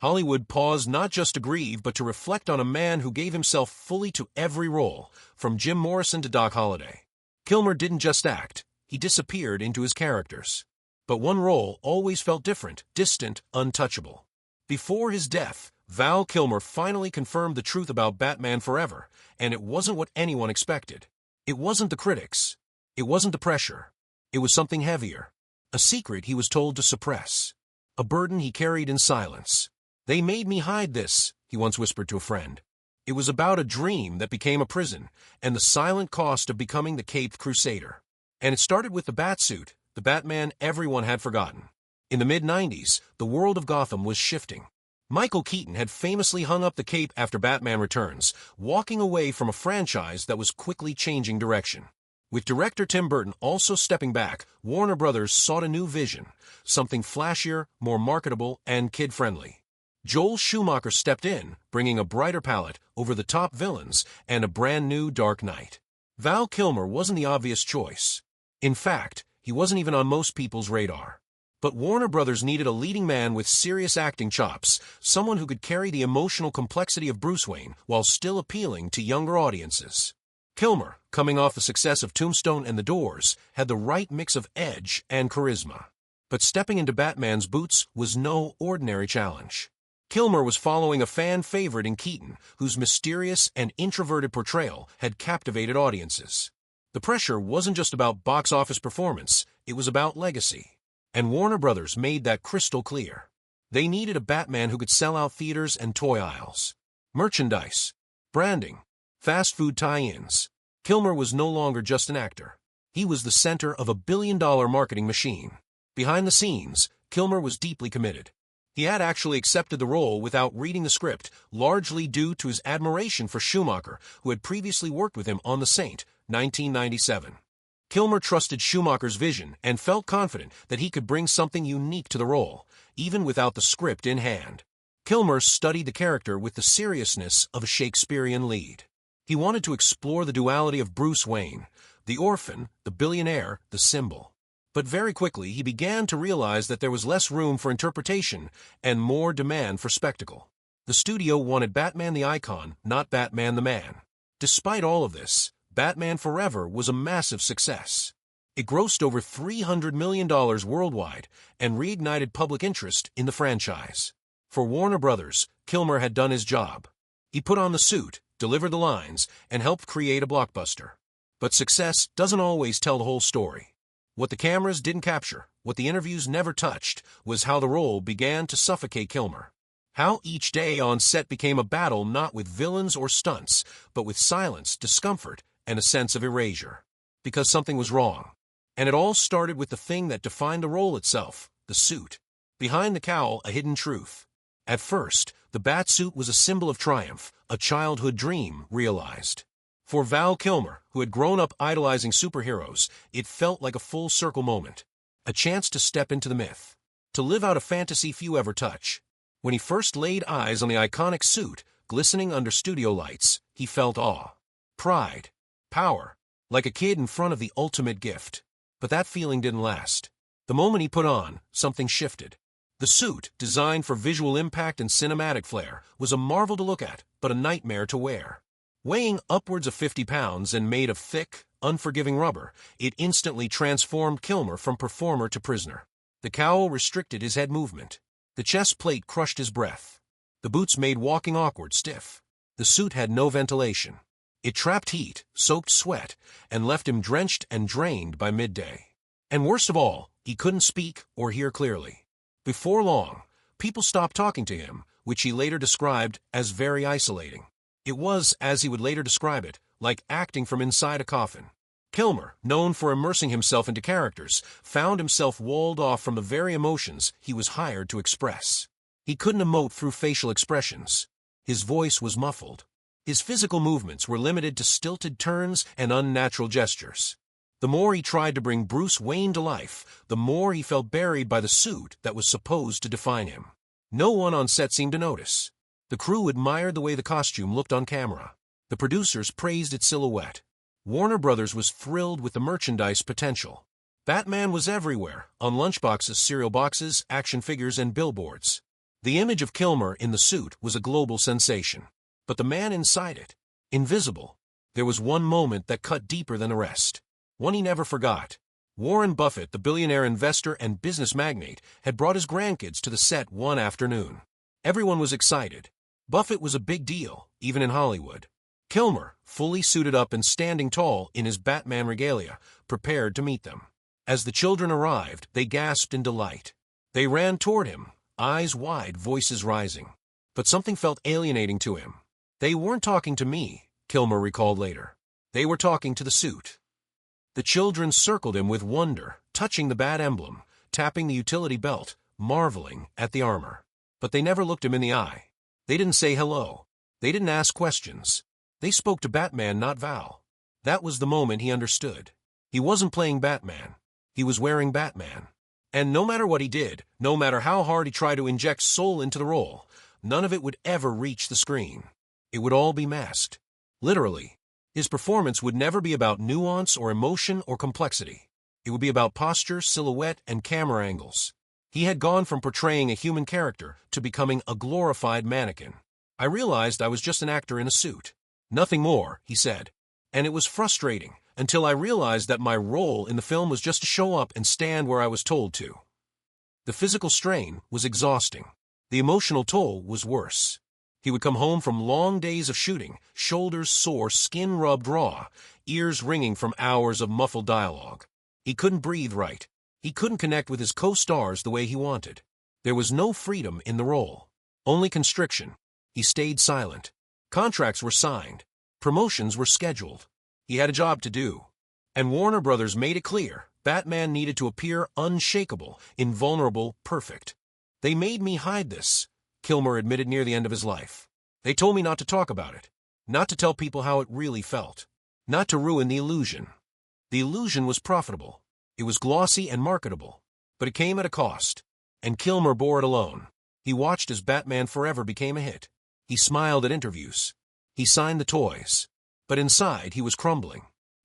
Hollywood paused not just to grieve, but to reflect on a man who gave himself fully to every role, from Jim Morrison to Doc Holliday. Kilmer didn't just act, he disappeared into his characters. But one role always felt different, distant, untouchable. Before his death, Val Kilmer finally confirmed the truth about Batman Forever, and it wasn't what anyone expected. It wasn't the critics. It wasn't the pressure. It was something heavier. A secret he was told to suppress. A burden he carried in silence. "They made me hide this," he once whispered to a friend. It was about a dream that became a prison, and the silent cost of becoming the Caped Crusader. And it started with the Batsuit, the Batman everyone had forgotten. In the mid-90s, the world of Gotham was shifting. Michael Keaton had famously hung up the cape after Batman Returns, walking away from a franchise that was quickly changing direction. With director Tim Burton also stepping back, Warner Brothers sought a new vision, something flashier, more marketable, and kid-friendly. Joel Schumacher stepped in, bringing a brighter palette, over-the-top villains, and a brand-new Dark Knight. Val Kilmer wasn't the obvious choice. In fact, he wasn't even on most people's radar. But Warner Brothers needed a leading man with serious acting chops, someone who could carry the emotional complexity of Bruce Wayne while still appealing to younger audiences. Kilmer, coming off the success of Tombstone and The Doors, had the right mix of edge and charisma. But stepping into Batman's boots was no ordinary challenge. Kilmer was following a fan favorite in Keaton, whose mysterious and introverted portrayal had captivated audiences. The pressure wasn't just about box office performance, it was about legacy. And Warner Brothers made that crystal clear. They needed a Batman who could sell out theaters and toy aisles. Merchandise, branding, fast food tie-ins. Kilmer was no longer just an actor. He was the center of a billion-dollar marketing machine. Behind the scenes, Kilmer was deeply committed. He had actually accepted the role without reading the script, largely due to his admiration for Schumacher, who had previously worked with him on The Saint, 1997. Kilmer trusted Schumacher's vision and felt confident that he could bring something unique to the role, even without the script in hand. Kilmer studied the character with the seriousness of a Shakespearean lead. He wanted to explore the duality of Bruce Wayne, the orphan, the billionaire, the symbol. But very quickly he began to realize that there was less room for interpretation and more demand for spectacle. The studio wanted Batman the icon, not Batman the man. Despite all of this, Batman Forever was a massive success. It grossed over $300 million worldwide and reignited public interest in the franchise. For Warner Brothers, Kilmer had done his job. He put on the suit, delivered the lines, and helped create a blockbuster. But success doesn't always tell the whole story. What the cameras didn't capture, what the interviews never touched, was how the role began to suffocate Kilmer. How each day on set became a battle not with villains or stunts, but with silence, discomfort, and a sense of erasure. Because something was wrong. And it all started with the thing that defined the role itself, the suit. Behind the cowl, a hidden truth. At first, the Batsuit was a symbol of triumph, a childhood dream realized. For Val Kilmer, who had grown up idolizing superheroes, it felt like a full-circle moment. A chance to step into the myth. To live out a fantasy few ever touch. When he first laid eyes on the iconic suit, glistening under studio lights, he felt awe. Pride. Power. Like a kid in front of the ultimate gift. But that feeling didn't last. The moment he put on, something shifted. The suit, designed for visual impact and cinematic flair, was a marvel to look at, but a nightmare to wear. Weighing upwards of 50 pounds and made of thick, unforgiving rubber, it instantly transformed Kilmer from performer to prisoner. The cowl restricted his head movement. The chest plate crushed his breath. The boots made walking awkward, stiff. The suit had no ventilation. It trapped heat, soaked sweat, and left him drenched and drained by midday. And worst of all, he couldn't speak or hear clearly. Before long, people stopped talking to him, which he later described as very isolating. It was, as he would later describe it, like acting from inside a coffin. Kilmer, known for immersing himself into characters, found himself walled off from the very emotions he was hired to express. He couldn't emote through facial expressions. His voice was muffled. His physical movements were limited to stilted turns and unnatural gestures. The more he tried to bring Bruce Wayne to life, the more he felt buried by the suit that was supposed to define him. No one on set seemed to notice. The crew admired the way the costume looked on camera. The producers praised its silhouette. Warner Brothers was thrilled with the merchandise potential. Batman was everywhere, on lunchboxes, cereal boxes, action figures, and billboards. The image of Kilmer in the suit was a global sensation. But the man inside it, invisible. There was one moment that cut deeper than the rest. One he never forgot. Warren Buffett, the billionaire investor and business magnate, had brought his grandkids to the set one afternoon. Everyone was excited. Buffett was a big deal, even in Hollywood. Kilmer, fully suited up and standing tall in his Batman regalia, prepared to meet them. As the children arrived, they gasped in delight. They ran toward him, eyes wide, voices rising. But something felt alienating to him. They weren't talking to me, Kilmer recalled later. They were talking to the suit. The children circled him with wonder, touching the bat emblem, tapping the utility belt, marveling at the armor. But they never looked him in the eye. They didn't say hello. They didn't ask questions. They spoke to Batman, not Val. That was the moment he understood. He wasn't playing Batman. He was wearing Batman. And no matter what he did, no matter how hard he tried to inject soul into the role, none of it would ever reach the screen. It would all be masked. Literally. His performance would never be about nuance or emotion or complexity. It would be about posture, silhouette, and camera angles. He had gone from portraying a human character to becoming a glorified mannequin. I realized I was just an actor in a suit. Nothing more, he said. And it was frustrating, until I realized that my role in the film was just to show up and stand where I was told to. The physical strain was exhausting. The emotional toll was worse. He would come home from long days of shooting, shoulders sore, skin rubbed raw, ears ringing from hours of muffled dialogue. He couldn't breathe right. He couldn't connect with his co-stars the way he wanted. There was no freedom in the role. Only constriction. He stayed silent. Contracts were signed. Promotions were scheduled. He had a job to do. And Warner Brothers made it clear Batman needed to appear unshakable, invulnerable, perfect. They made me hide this, Kilmer admitted near the end of his life. They told me not to talk about it, not to tell people how it really felt, not to ruin the illusion. The illusion was profitable. It was glossy and marketable, but it came at a cost, and Kilmer bore it alone. He watched as Batman Forever became a hit. He smiled at interviews. He signed the toys, but inside he was crumbling.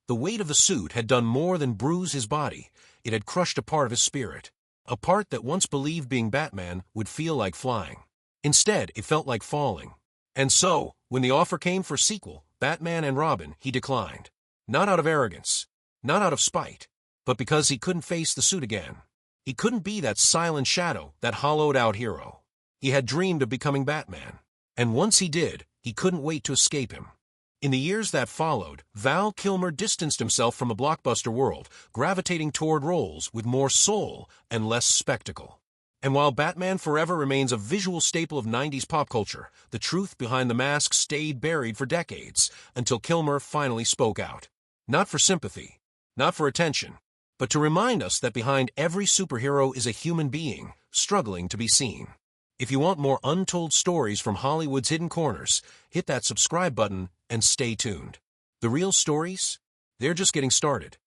The weight of the suit had done more than bruise his body. It had crushed a part of his spirit, a part that once believed being Batman would feel like flying. Instead, it felt like falling. And so, when the offer came for a sequel, Batman and Robin, he declined. Not out of arrogance, not out of spite, but because he couldn't face the suit again. He couldn't be that silent shadow, that hollowed-out hero. He had dreamed of becoming Batman, and once he did, he couldn't wait to escape him. In the years that followed, Val Kilmer distanced himself from a blockbuster world, gravitating toward roles with more soul and less spectacle. And while Batman Forever remains a visual staple of 90s pop culture, the truth behind the mask stayed buried for decades, until Kilmer finally spoke out. Not for sympathy, not for attention, but to remind us that behind every superhero is a human being, struggling to be seen. If you want more untold stories from Hollywood's hidden corners, hit that subscribe button and stay tuned. The real stories? They're just getting started.